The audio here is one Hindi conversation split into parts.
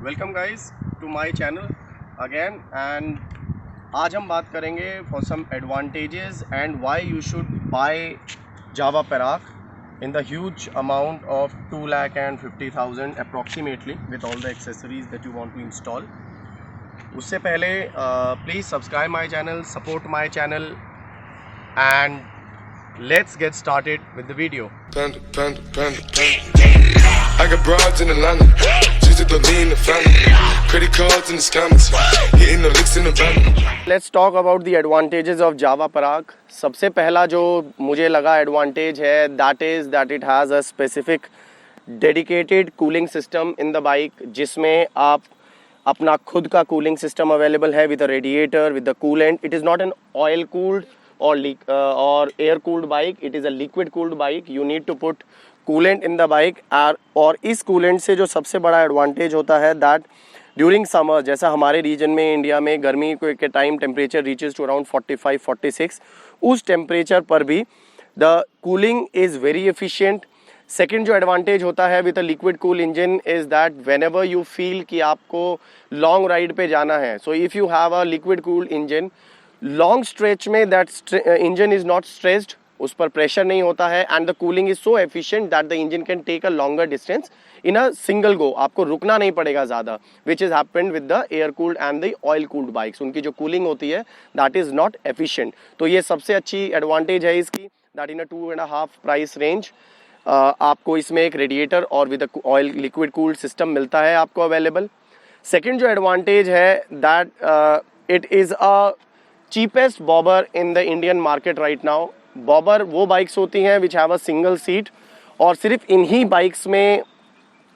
Welcome guys to my channel again and आज हम बात करेंगे for some advantages and why you should buy Jawa Perak in the huge amount of 2,50,000 approximately with all the accessories that you want to install. उससे पहले please subscribe my channel, support my channel and let's get started with the video. I got broads in Atlanta, just to throw me in the family, credit cards in the scammers, hitting the licks in the van. Let's talk about the advantages of Java Perak. सबसे पहला जो मुझे लगा एडवांटेज है that is that it has a specific dedicated cooling system in the bike, जिसमें आप अपना खुद का cooling system अवेलेबल है with a radiator, with the coolant. It is not an oil cooled or air cooled bike, it is a liquid cooled bike. You need to put coolant in the bike और इस coolant से जो सबसे बड़ा एडवांटेज होता है that during summer, जैसा हमारे रीजन में इंडिया में गर्मी के time temperature reaches to around 45-46, उस टेम्परेचर पर भी the cooling is very efficient. Second जो एडवांटेज होता है with a liquid cool engine is that whenever you feel कि आपको लॉन्ग राइड पे जाना है, so if you have a liquid cool engine long stretch में that engine is not stressed, उस पर प्रेशर नहीं होता है and the cooling is so efficient that the engine can take a longer distance in a single go. आपको रुकना नहीं पड़ेगा ज़्यादा, which is happened with the air cooled and the oil cooled bikes. उनकी जो कूलिंग होती है दैट इज़ नॉट एफिशिएंट। तो ये सबसे अच्छी एडवांटेज है इसकी, that in a 2.5 price range आपको इसमें एक रेडिएटर और with oil liquid cooled system मिलता है आपको अवेलेबल। सेकेंड जो एडवांटेज है that it is a cheapest bobber in the Indian market right now. Bobber वो बाइक्स होती हैं which have a single seat, और सिर्फ इन्हीं बाइक्स में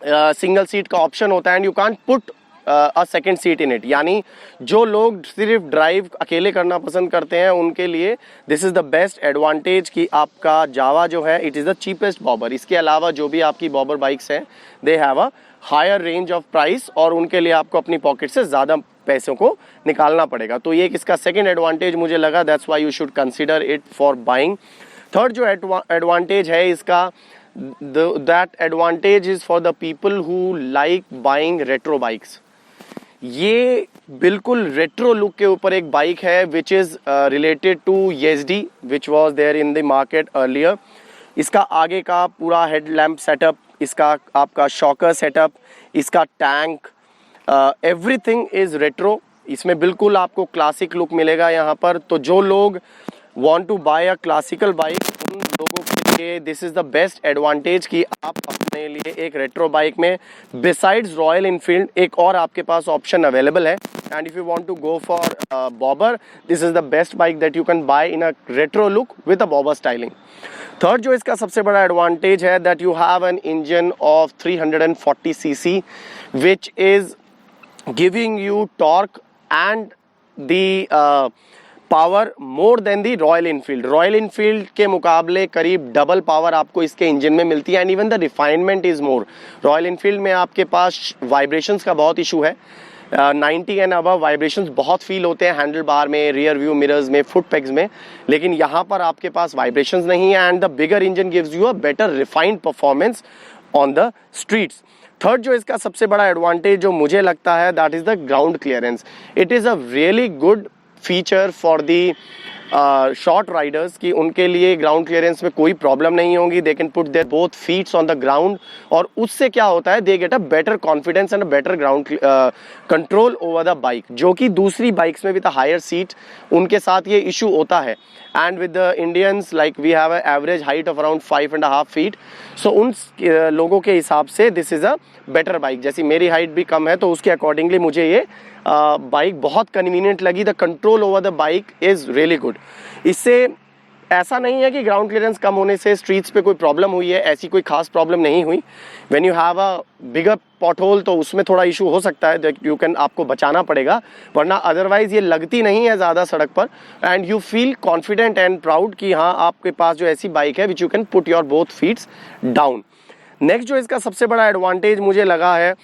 सिंगल सीट का ऑप्शन होता है and you can't put a second seat in it. यानी जो लोग सिर्फ ड्राइव अकेले करना पसंद करते हैं उनके लिए this is the best advantage कि आपका जावा जो है it is the cheapest bobber. इसके अलावा जो भी आपकी बॉबर बाइक्स हैं they have a higher range of price और उनके लिए आपको अपनी पॉकेट से ज़्यादा पैसों को निकालना पड़ेगा। तो ये एक इसका सेकेंड एडवांटेज मुझे लगा, that's why you should consider it for buying. Third जो एडवांटेज है इसका, that advantage is for the people who like buying retro bikes. ये बिल्कुल रेट्रो लुक के ऊपर एक बाइक है which is related to Yezdi which was there in the market earlier. इसका आगे का पूरा हेडलैम्प सेटअप, इसका आपका शॉकर सेटअप, इसका टैंक, एवरीथिंग इज़ रेट्रो। इसमें बिल्कुल आपको क्लासिक लुक मिलेगा यहाँ पर। तो जो लोग want to buy a classical bike उन लोगों के लिए this is the best advantage कि आप अपने लिए एक रेट्रो बाइक में बिसाइड्स रॉयल इनफील्ड एक और आपके पास ऑप्शन अवेलेबल है। And if you want to go for bobber, this is the best bike that you can buy in a retro look with a bobber styling. Third जो इसका सबसे बड़ा एडवांटेज है that you have an engine of 340 cc which is giving you torque and the power more than the Royal Enfield. Royal Enfield के मुकाबले करीब डबल पावर आपको इसके इंजन में मिलती है and even the refinement is more. Royal Enfield में आपके पास वाइब्रेशंस का बहुत इशू है, 90 एंड अबव वाइब्रेशंस बहुत फील होते हैं हैंडल बार में, रियर व्यू मिरर्स में, फुट पेग्स में, लेकिन यहाँ पर आपके पास वाइब्रेशंस नहीं है and the bigger engine gives you a better refined performance on the streets. Third जो इसका सबसे बड़ा एडवांटेज जो मुझे लगता है that is the ground clearance. It is a really good feature for the short Riders कि उनके लिए ग्राउंड क्लियरेंस में कोई प्रॉब्लम नहीं होगी। They can put their both feets on the ground और उससे क्या होता है they get a better confidence and a better ground control over the bike, जो कि दूसरी बाइक्स में विद अ हायर सीट उनके साथ ये इशू होता है। And with the Indians like we have a average height of around 5.5 feet, so उन लोगों के हिसाब से this is a better bike. जैसी मेरी हाइट भी कम है तो उसके अकॉर्डिंगली मुझे ये बाइक बहुत कन्वीनियंट लगी। The control over the bike is really good. इससे ऐसा नहीं है कि ग्राउंड क्लियरेंस कम होने से स्ट्रीट्स पे कोई प्रॉब्लम हुई है, ऐसी कोई खास प्रॉब्लम नहीं हुई। When you have a bigger pothole तो उसमें थोड़ा इशू हो सकता है, दैट यू कैन आपको बचाना पड़ेगा, वरना अदरवाइज ये लगती नहीं है ज़्यादा सड़क पर and you feel confident and proud कि हाँ आपके पास जो ऐसी बाइक है which you can put your both feets down. Next जो इसका सबसे बड़ा एडवांटेज मुझे लगा है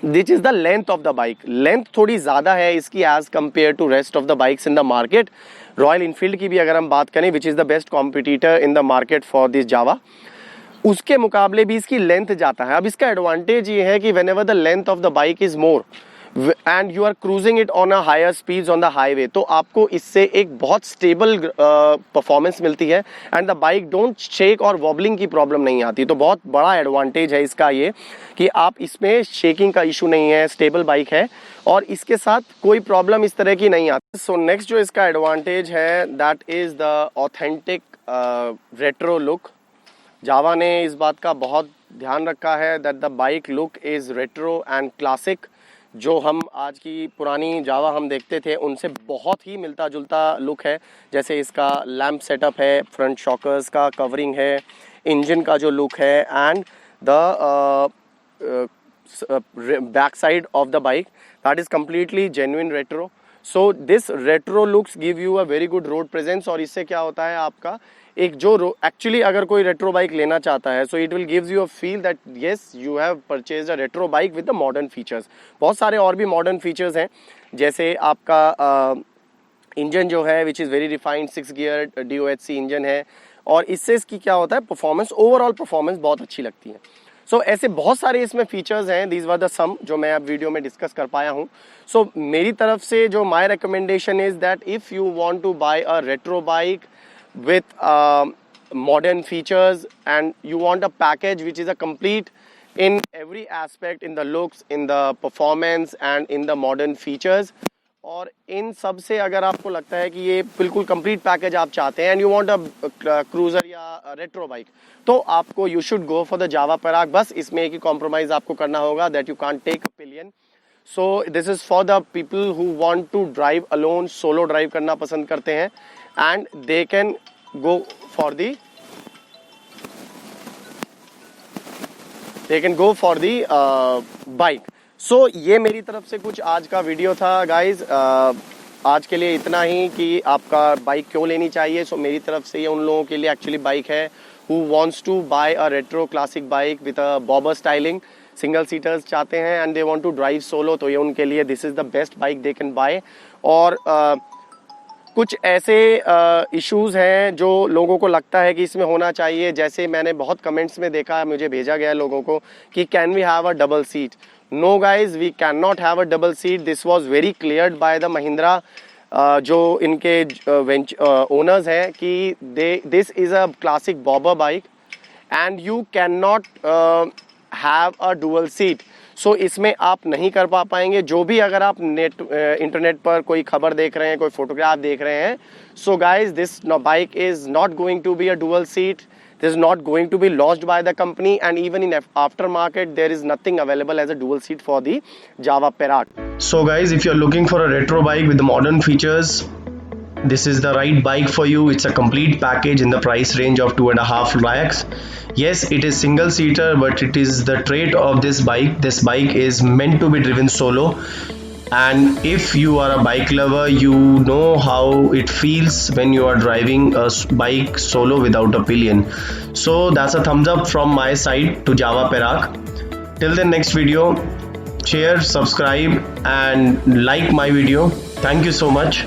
this is the length of the bike. Length थोड़ी ज़्यादा है इसकी as compare to rest of the bikes in the market. Royal Enfield की भी अगर हम बात करें which is the best competitor in the market for this Jawa, उसके मुकाबले भी इसकी लेंथ जाता है। अब इसका एडवांटेज ये है कि whenever the length of the bike is more and you are cruising it on a higher speeds on the highway, तो आपको इससे एक बहुत स्टेबल परफॉर्मेंस मिलती है and the bike don't shake और वॉबलिंग की प्रॉब्लम नहीं आती। तो बहुत बड़ा एडवांटेज है इसका ये कि आप इसमें शेकिंग का इशू नहीं है, स्टेबल बाइक है और इसके साथ कोई प्रॉब्लम इस तरह की नहीं आती। सो नेक्स्ट जो इसका एडवांटेज है that is the authentic retro look. Jawa ने इस बात का बहुत ध्यान रखा है that the bike look is retro and classic. जो हम आज की पुरानी जावा हम देखते थे उनसे बहुत ही मिलता जुलता लुक है। जैसे इसका लैंप सेटअप है, फ्रंट शॉकर्स का कवरिंग है, इंजन का जो लुक है and the back side of the bike that is completely genuine retro. So this retro looks give you a very good road presence. और इससे क्या होता है आपका एक जो एक्चुअली अगर कोई रेट्रो बाइक लेना चाहता है so it will gives you a feel that yes you have purchase a retro bike with the modern features. बहुत सारे और भी मॉडर्न फीचर्स हैं, जैसे आपका इंजन जो है which is very refined 6 gear DOHC engine है और इससे इसकी क्या होता है परफॉर्मेंस, ओवरऑल परफॉर्मेंस बहुत अच्छी लगती है। सो ऐसे बहुत सारे इसमें फीचर्स हैं, दीज वर द सम जो मैं अब वीडियो में डिस्कस कर पाया हूँ। सो मेरी तरफ से जो my recommendation is that if you want to buy a retro bike with modern features and you want a package which is a complete in every aspect, in the looks, in the performance and in the modern features, और इन सब से अगर आपको लगता है कि ये बिल्कुल कंप्लीट पैकेज आप चाहते हैं and you want a cruiser या रेट्रो बाइक, तो आपको you should go for the Jawa Perak. बस इसमें एक ही कॉम्प्रोमाइज़ आपको करना होगा that you can't take a pillion. So this is for the people who want to drive alone, solo drive करना पसंद करते हैं and they can go for the bike। so ये मेरी तरफ से कुछ आज का वीडियो था गाइज। आज के लिए इतना ही कि आपका बाइक क्यों लेनी चाहिए। सो मेरी तरफ से ये उन लोगों के लिए एक्चुअली बाइक है who wants to buy a retro classic bike with a bobber styling, single seaters चाहते हैं and they want to drive solo, तो ये उनके लिए this is the best bike they can buy. और कुछ ऐसे इश्यूज़ हैं जो लोगों को लगता है कि इसमें होना चाहिए, जैसे मैंने बहुत कमेंट्स में देखा है, मुझे भेजा गया लोगों को कि can we have a double seat. No guys, we can not have a double seat. This was very cleared by the Mahindra जो इनके ओनर्स हैं कि this is a classic bobber bike and you can not have a dual seat. So इसमें आप नहीं कर पाएंगे। जो भी अगर आप इंटरनेट पर कोई खबर देख रहे हैं, कोई फोटोग्राफ देख रहे हैं, so guys this bike is not going to be a dual seat, this is not going to be launched by the company and even in after market there is nothing available as a dual seat for the Jawa Perak. So guys if you are looking for a retro bike with modern features, this is the right bike for you. It's a complete package in the price range of 2.5 lakhs. Yes, it is single seater, but it is the trait of this bike. This bike is meant to be driven solo, and if you are a bike lover, you know how it feels when you are driving a bike solo without a pillion. So that's a thumbs up from my side to Java Perak. Till the next video, share, subscribe and like my video. Thank you so much.